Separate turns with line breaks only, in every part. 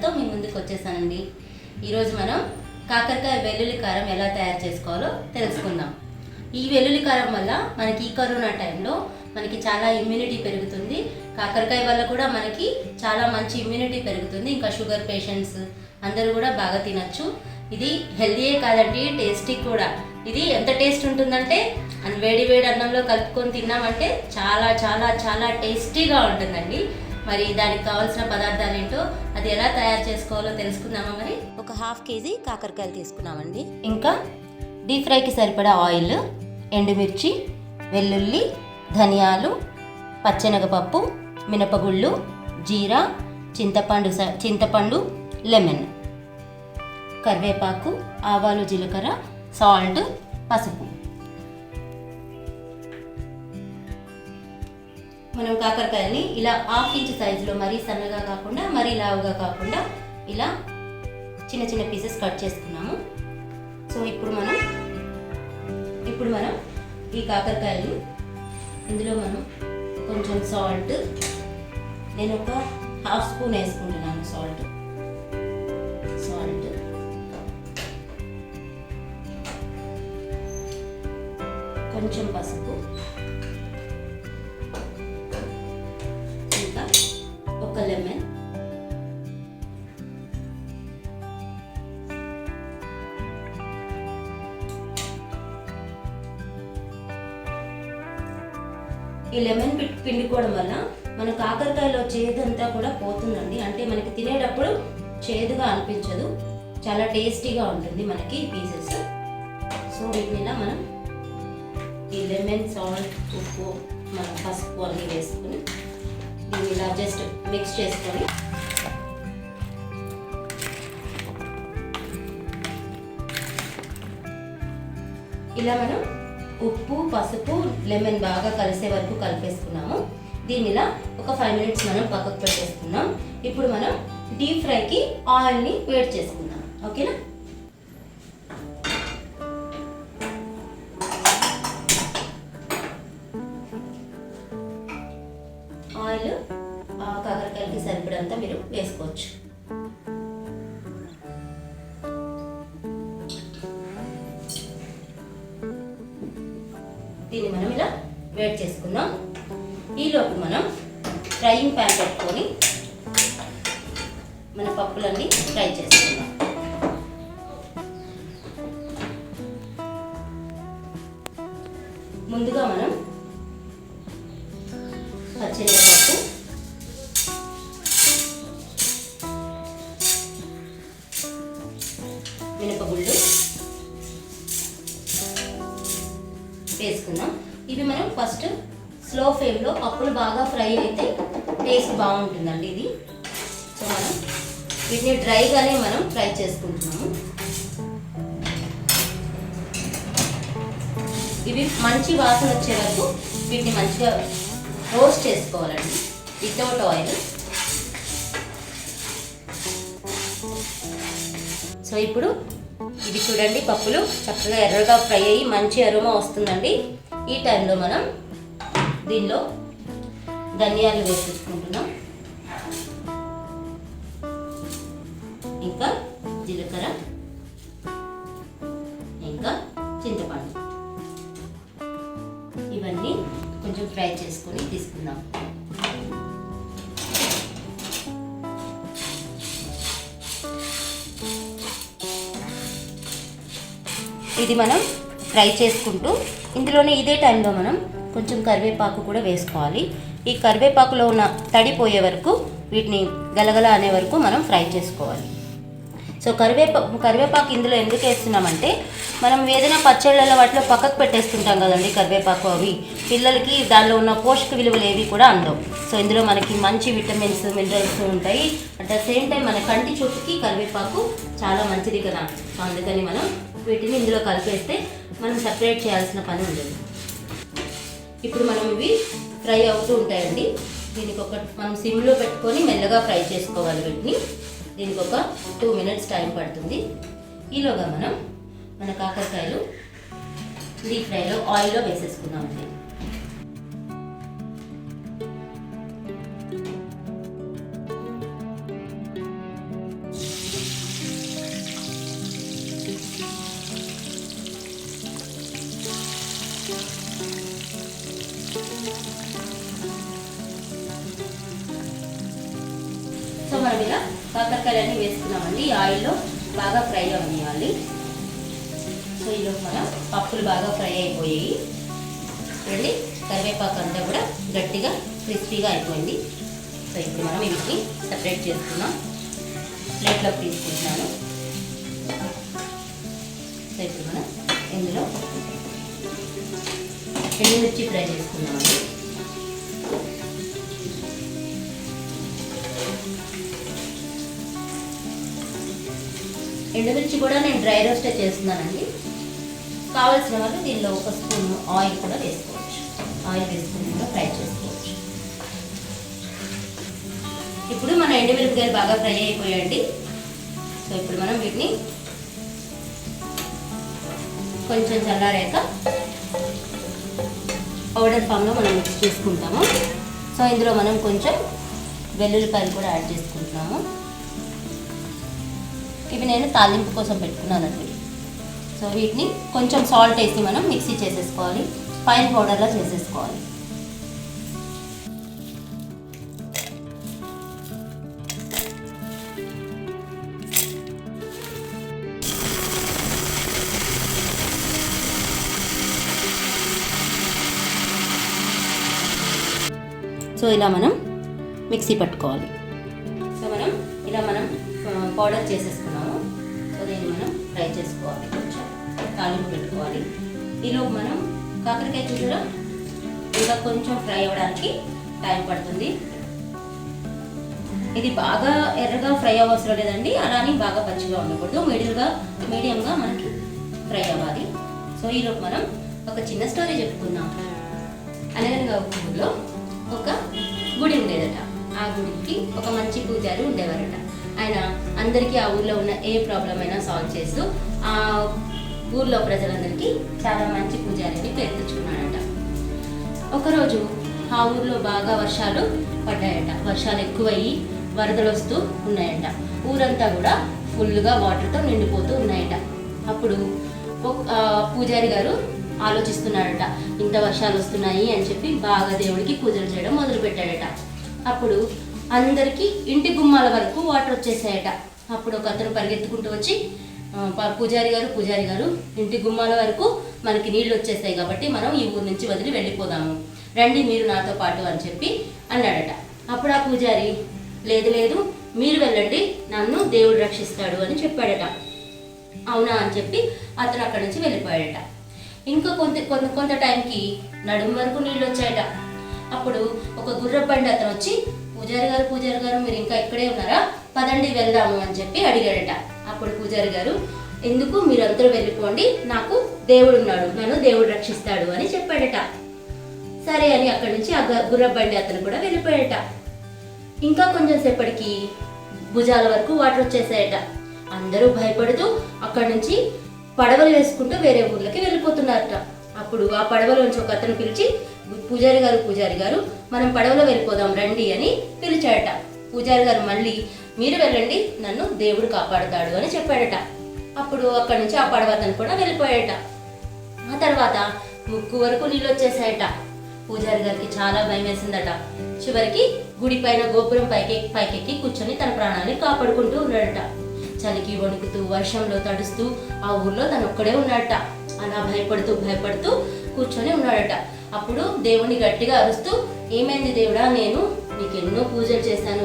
వీడియోతో మీ ముందుకు వచ్చేసానండి. ఈరోజు మనం కాకరకాయ వెల్లుల్లి కారం ఎలా తయారు చేసుకోవాలో తెలుసుకుందాం. ఈ వెల్లుల్లి కారం వల్ల మనకి ఈ కరోనా టైంలో మనకి చాలా ఇమ్యూనిటీ పెరుగుతుంది. కాకరకాయ వల్ల కూడా మనకి చాలా మంచి ఇమ్యూనిటీ పెరుగుతుంది. ఇంకా షుగర్ పేషెంట్స్ అందరూ కూడా బాగా తినచ్చు. ఇది హెల్తీయే కాదండి, టేస్టీ కూడా. ఇది ఎంత టేస్ట్ ఉంటుందంటే వేడి వేడి అన్నంలో కలుపుకొని తిన్నామంటే చాలా చాలా చాలా టేస్టీగా ఉంటుందండి. మరి దానికి కావాల్సిన పదార్థాలు ఏంటో, అది ఎలా తయారు చేసుకోవాలో తెలుసుకుందామా. మరి ఒక 1/2 కేజీ కాకరకాయలు తీసుకున్నామండి. ఇంకా డీప్ ఫ్రైకి సరిపడా ఆయిల్, ఎండుమిర్చి, వెల్లుల్లి, ధనియాలు, పచ్చెనగపప్పు, మినపగుళ్ళు, జీరా, చింతపండు, లెమన్, కరివేపాకు, ఆవాలు, జీలకర్ర, సాల్ట్, పసుపు. మనం కాకరకాయని ఇలా 1/2 ఇంచ్ సైజులో, మరీ సన్నగా కాకుండా మరీ లావుగా కాకుండా ఇలా చిన్న చిన్న పీసెస్ కట్ చేసుకున్నాము. సో ఇప్పుడు మనం ఈ కాకరకాయలు ఇందులో మనం కొంచెం సాల్ట్, నేను ఒక 1/2 స్పూన్ వేసుకుంటున్నాను సాల్ట్, కొంచెం పసుపు, ఇంకా ఒక లెమన్, ఈ లెమన్ పిండుకోవడం వల్ల మన కాకరకాయలో చేదంతా కూడా పోతుందండి. అంటే మనకి తినేటప్పుడు చేదుగా అనిపించదు, చాలా టేస్టీగా ఉంటుంది మనకి పీసెస్. సో వీటిని మనం ఈ లెమన్, సాల్ట్, ఉప్పు, మనం పసుపు అన్నీ వేసుకొని దీన్ని ఇలా జస్ట్ మిక్స్ చేసుకొని ఇలా మనం ఉప్పు, పసుపు, లెమన్ బాగా కలిసే వరకు కలిపేసుకున్నాము. దీన్ని ఇలా ఒక 5 మినిట్స్ మనం పక్కకు పెట్టేసుకున్నాం. ఇప్పుడు మనం డీప్ ఫ్రైకి ఆయిల్ని వేడి చేసుకుందాం. ఓకేనా? ఆయిల్ కాకరకాయలకి సరిపడంతా మీరు వేసుకోవచ్చు. దీన్ని మనం ఇలా వేడి చేసుకుందాం. ఈలోపు మనం ఫ్రైయింగ్ ప్యాన్ పెట్టుకొని మన పప్పులన్నీ ఫ్రై చేసుకుందాం. ముందుగా మనం పచ్చెనగపప్పు, మినపగుళ్ళు వేసుకుందాం. ఇవి మనం ఫస్ట్ స్లో ఫ్లేమ్లో, పప్పులు బాగా ఫ్రై అయితే టేస్ట్ బాగుంటుందండి ఇది. సో మనం వీటిని డ్రైగానే మనం ఫ్రై చేసుకుంటున్నాము. ఇవి మంచి వాసన వచ్చే వరకు వీటిని మంచిగా రోస్ట్ చేసుకోవాలండి వితౌట్ ఆయిల్. సో ఇప్పుడు ఇది చూడండి, పప్పులు చక్కగా ఎర్రగా ఫ్రై అయ్యి మంచి అరోమా వస్తుందండి. ఈ టైంలో మనం దీనిలో ధనియాలు వేసేసుకుంటున్నాం, ఇంకా జీలకర్ర, ఇంకా చింతపండు. ఇవన్నీ కొంచెం ఫ్రై చేసుకొని తీసుకుందాం. ఇది మనం ఫ్రై చేసుకుంటూ ఇందులోనే ఇదే టైంలో మనం కొంచెం కరివేపాకు కూడా వేసుకోవాలి. ఈ కరివేపాకులో ఉన్న తడిపోయే వరకు, వీటిని గలగల అనే వరకు మనం ఫ్రై చేసుకోవాలి. సో కరివేపాకు ఇందులో ఎందుకు వేస్తున్నామంటే, మనం ఏదైనా పచ్చళ్ళలో వాటిలో పక్కకు పెట్టేస్తుంటాం కదండి కరివేపాకు. అవి పిల్లలకి దానిలో ఉన్న పోషక విలువలు ఏవి కూడా అందవు. సో ఇందులో మనకి మంచి విటమిన్స్, మినరల్స్ ఉంటాయి. అట్ ద సేమ్ టైం మన కంటి చూపుకి కరివేపాకు చాలా మంచిది కదా. సో అందుకని మనం వీటిని ఇందులో కలిపేస్తే మనం సెపరేట్ చేయాల్సిన పని ఉండదు. ఇప్పుడు మనం ఇవి ఫ్రై అవుతూ ఉంటాయండి. దీనికి మనం సిమ్లో పెట్టుకొని మెల్లగా ఫ్రై చేసుకోవాలి వీటిని. దీనికి ఒక 2 మినిట్స్ టైం పడుతుంది. ఈలోగా మనం మన కాకరకాయలు డీప్ ఫ్రైలో ఆయిల్లో వేసేసుకుందామండి. సో మనం ఇలా కాకరకాయలన్నీ వేసుకున్నామండి. ఆయిల్లో బాగా ఫ్రై అవ్వాలి. సో ఈలోపు మనం పప్పులు బాగా ఫ్రై అయిపోయాయి. చూడండి, కరివేపాకు అంతా కూడా గట్టిగా క్రిస్పీగా అయిపోయింది. సో ఇప్పుడు మనం వీటిని సపరేట్ చేసుకున్నాం. ప్లేట్లోకి తీసుకుంటున్నాను. సో ఇప్పుడు మనం ఇందులో ఎండుమిర్చి ఫ్రై చేసుకున్నామండి. ఎండుమిర్చి కూడా నేను డ్రై రోస్టే చేస్తున్నానండి. కావాల్సిన వాళ్ళు దీనిలో ఒక స్పూన్ ఆయిల్ కూడా వేసుకోవచ్చు. ఆయిల్ వేసుకుని కూడా ఫ్రై చేసుకోవచ్చు. ఇప్పుడు మన ఎండుమిరపకాయలు బాగా ఫ్రై అయిపోయాయండి. సో ఇప్పుడు మనం వీటిని కొంచెం చల్లారాక పౌడర్ ఫామ్లో మనం మిక్స్ చేసుకుంటాము. సో ఇందులో మనం కొంచెం వెల్లుల్లిపాయలు కూడా యాడ్ చేసుకుంటున్నాము. ఇవి నేను తాలింపు కోసం పెట్టుకున్నానండి. సో వీటిని కొంచెం సాల్ట్ వేసి మనం మిక్సీ చేసేసుకోవాలి. ఫైన్ పౌడర్లా చేసేసుకోవాలి. సో ఇలా మనం మిక్సీ పట్టుకోవాలి. సో మనం పౌడర్ చేసేసుకున్నాము. సో దీన్ని మనం ఫ్రై చేసుకోవాలి. కొంచెం తాలింపు పెట్టుకోవాలి. ఈలోపు మనం కాకరకాయ చూసారా, ఇంకా కొంచెం ఫ్రై అవ్వడానికి టైం పడుతుంది. ఇది బాగా ఎర్రగా ఫ్రై అవ్వవసరం లేదండి, అలానే బాగా పచ్చిగా ఉండకూడదు. మీడియంగా మనకి ఫ్రై అవ్వాలి. సో ఈలోపు మనం ఒక చిన్న స్టోరీ చెప్పుకున్నాం. అనగనగా ఒక ఊళ్ళో ఒక గుడి ఉండేదట. ఆ గుడికి ఒక మంచి పూజారి ఉండేవారట. ఆయన అందరికీ ఆ ఊర్లో ఉన్న ఏ ప్రాబ్లం అయినా సాల్వ్ చేస్తూ ఆ ఊర్లో ప్రజలందరికీ చాలా మంచి పూజారి అని పేరు తెచ్చుకున్నాడట. ఒకరోజు ఆ ఊర్లో బాగా వర్షాలు పడ్డాయట. వర్షాలు ఎక్కువయ్యి వరదలు వస్తూ ఉన్నాయట. ఊరంతా కూడా ఫుల్గా వాటర్తో నిండిపోతూ ఉన్నాయట. అప్పుడు పూజారి గారు ఆలోచిస్తున్నాడట, ఇంత వర్షాలు వస్తున్నాయి అని చెప్పి బాగా దేవుడికి పూజలు చేయడం మొదలుపెట్టాడట. అప్పుడు అందరికీ ఇంటి గుమ్మాల వరకు వాటర్ వచ్చేసాయట. అప్పుడు ఒక అతను పరిగెత్తుకుంటూ వచ్చి, పూజారి గారు ఇంటి గుమ్మాల వరకు మనకి నీళ్ళు వచ్చేస్తాయి కాబట్టి మనం ఈ ఊరు నుంచి వదిలి వెళ్ళిపోదాము, రండి మీరు నాతో పాటు అని చెప్పి అన్నాడట. అప్పుడు ఆ పూజారి, లేదు మీరు వెళ్ళండి, నన్ను దేవుడు రక్షిస్తాడు అని చెప్పాడట. అవునా అని చెప్పి అతను అక్కడి నుంచి వెళ్ళిపోయాడట. ఇంకా కొంత టైంకి నడుము వరకు నీళ్ళు వచ్చాయట. అప్పుడు ఒక గుర్రబండి అతను వచ్చి, పూజారి గారు మీరు ఇంకా ఇక్కడే ఉన్నారా, పదండి వెళ్దాము అని చెప్పి అడిగాడట. అప్పుడు పూజారి గారు, ఎందుకు, మీరందరూ వెళ్ళిపోండి, నాకు దేవుడు ఉన్నాడు, నన్ను దేవుడు రక్షిస్తాడు అని చెప్పాడట. సరే అని అక్కడి నుంచి ఆ గుర్రబండి అతను కూడా వెళ్ళిపోయాడట. ఇంకా కొంచెం సేపటికి భుజాల వరకు వాటర్ వచ్చేసాయట. అందరూ భయపడుతూ అక్కడి నుంచి పడవలు వేసుకుంటూ వేరే ఊర్లకి వెళ్ళిపోతున్నారట. అప్పుడు ఆ పడవలోంచి ఒక అతను పిలిచి, పూజారి గారు మనం పడవలో వెళ్ళిపోదాం రండి అని పిలిచాడట. పూజారి గారు మళ్ళీ, మీరు వెళ్ళండి, నన్ను దేవుడు కాపాడుతాడు అని చెప్పాడట. అప్పుడు అక్కడి నుంచి ఆ పడవ అతను కూడా వెళ్ళిపోయాడట. ఆ తర్వాత ముక్కు వరకు నీళ్ళు వచ్చేసాయట. పూజారి గారికి చాలా భయం వేసిందట. చివరికి గుడి పైన గోపురం పైకెక్కి కూర్చొని తన ప్రాణాన్ని కాపాడుకుంటూ ఉన్నాడట. చలికి వణుకుతూ వర్షంలో తడుస్తూ ఆ ఊర్లో తను ఒక్కడే ఉన్నాడట. అలా భయపడుతూ కూర్చొని ఉన్నాడట. అప్పుడు దేవుణ్ణి గట్టిగా అరుస్తూ, ఏమైంది దేవుడా, నేను నీకు ఎన్నో పూజలు చేశాను,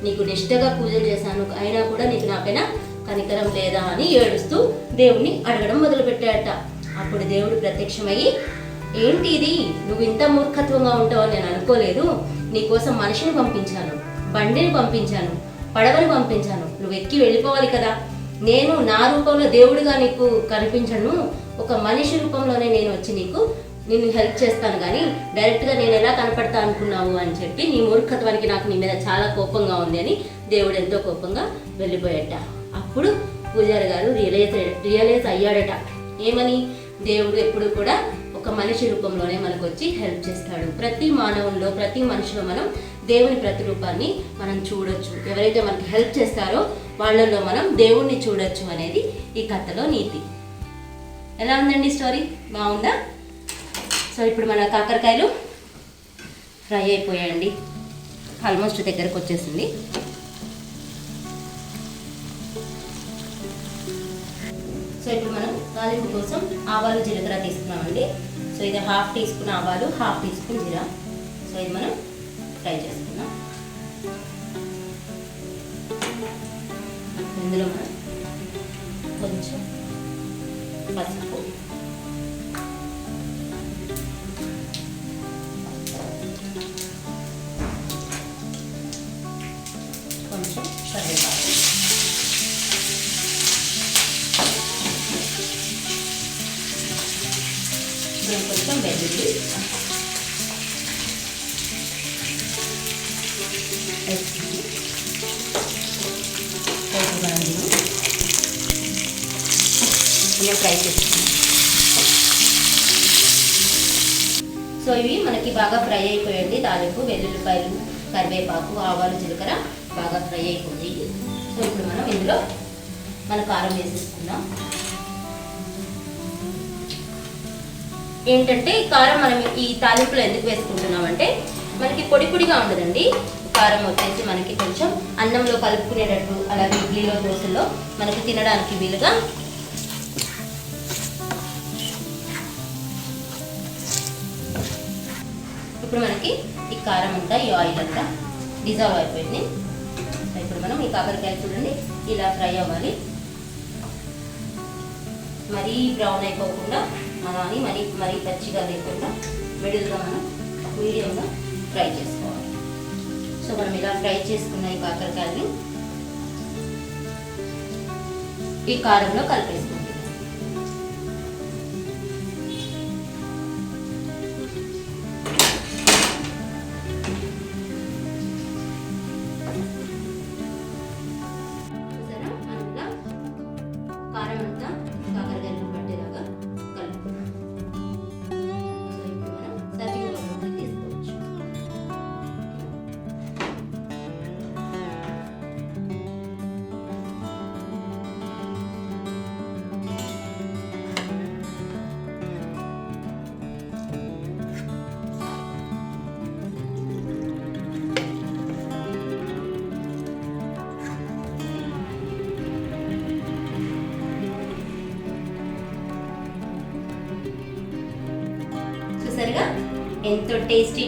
నీకు నిష్ఠగా పూజలు చేశాను, అయినా కూడా నీకు నాపైన కనికరం లేదా అని ఏడుస్తూ దేవుణ్ణి అడగడం మొదలుపెట్టాడట. అప్పుడు దేవుడు ప్రత్యక్షమయ్యి, ఏంటి ఇది, నువ్వు ఇంత మూర్ఖత్వంగా ఉంటావని నేను అనుకోలేదు, నీకోసం మనిషిని పంపించాను, బండిని పంపించాను, పడవని పంపించాను, నువ్వు ఎక్కి వెళ్ళిపోవాలి కదా, నేను నా రూపంలో దేవుడిగా నీకు కనిపించను, ఒక మనిషి రూపంలోనే నేను వచ్చి నిన్ను హెల్ప్ చేస్తాను, కానీ డైరెక్ట్గా నేను ఎలా కనపడతా అనుకున్నావు అని చెప్పి, నీ మూర్ఖత్వానికి నాకు నీ మీద చాలా కోపంగా ఉంది అని దేవుడు ఎంతో కోపంగా వెళ్ళిపోయాడట. అప్పుడు పూజారి గారు రియలైజ్ అయ్యాడట. ఏమని, దేవుడు ఎప్పుడు కూడా ఒక మనిషి రూపంలోనే మనకు వచ్చి హెల్ప్ చేస్తాడు. ప్రతి మానవుల్లో, ప్రతి మనిషిలో మనం దేవుని ప్రతిరూపాన్ని మనం చూడొచ్చు. ఎవరైతే మనకి హెల్ప్ చేస్తారో వాళ్ళల్లో మనం దేవుణ్ణి చూడొచ్చు అనేది ఈ కథలో నీతి. ఎలా ఉందండి స్టోరీ? బాగుందా? సో ఇప్పుడు మన కాకరకాయలు ఫ్రై అయిపోయాయండి, ఆల్మోస్ట్ దగ్గరకు వచ్చేసింది. సో ఇప్పుడు మనం తాలింపు కోసం ఆవాలు జీలకర్ర తీసుకున్నామండి. సో ఇది 1/2 టీ స్పూన్ ఆవాలు, 1/2 టీ స్పూన్ జీరా. సో ఇది మనం ఫ్రై చేసుకున్నాం. ఇందులో మనం కొంచెం పసుపు, కొంచెం కరివేపాకు, కొంచెం వెల్లుల్లి, ఇలా ఫ్రై చేసుకున్నాం. సో ఇవి మనకి బాగా ఫ్రై అయిపోయాయండి. తాలింపు, వెల్లుల్లిపాయలు, కరివేపాకు, ఆవాలు, జీలకర్ర బాగా ఫ్రై అయిపోయి. సో ఇప్పుడు మనం ఇందులో మన కారం వేసేసుకుందాం. ఏంటంటే కారం మనం ఈ తాలింపులో ఎందుకు వేసుకుంటున్నామంటే మనకి పొడి పొడిగా ఉండదండి. కారం వచ్చేసి మనకి కొంచెం అన్నంలో కలుపుకునేటట్టు, అలాగే ఇడ్లీలో, దోశల్లో మనకి తినడానికి వీలుగా. ఇప్పుడు మనకి ఈ కారం అంతా, ఈ ఆయిల్ అంతా డిజాల్వ్ అయిపోయింది. ఇప్పుడు మనం ఈ కాకరకాయ చూడండి ఇలా ఫ్రై అవ్వాలి. మరీ బ్రౌన్ అయిపోకుండా, అలాని మరీ పచ్చిగా లేకుండా మిడిల్గా మనం మీడియంగా ఫ్రై చేసుకోవాలి. సో మనం ఇలా ఫ్రై చేసుకున్న ఈ కాకరకాయని ఈ కారంలో కలిపేసుకుంటాం. కారం అంతా కాకరకాయలు పట్టేలాగా కలుపుకున్నాం. సో ఇప్పుడు మనం సర్వింగ్ బౌల్లోకి తీసుకోవచ్చు. చూసారుగా ఎంతో టేస్టీ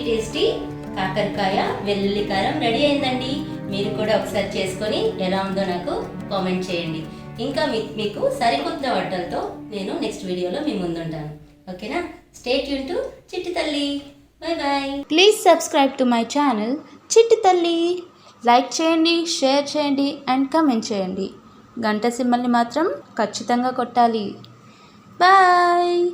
కాకరకాయ వెల్లుల్లి కారం రెడీ అయిందండి. మీరు కూడా ఒకసారి చేసుకొని ఎలా ఉందో నాకు కామెంట్ చేయండి. ఇంకా మీకు సరికొత్త వంటలతో నేను నెక్స్ట్ వీడియోలో మీ ముందుంటాను. ఓకేనా? స్టే ట్యూన్ టు చిట్టి తల్లి. Bye bye.
Please subscribe to my channel చిట్టి తల్లి. లైక్ చేయండి, షేర్ చేయండి అండ్ కామెంట్ చేయండి. గంట సింబల్ని మాత్రం ఖచ్చితంగా కొట్టాలి. బాయ్.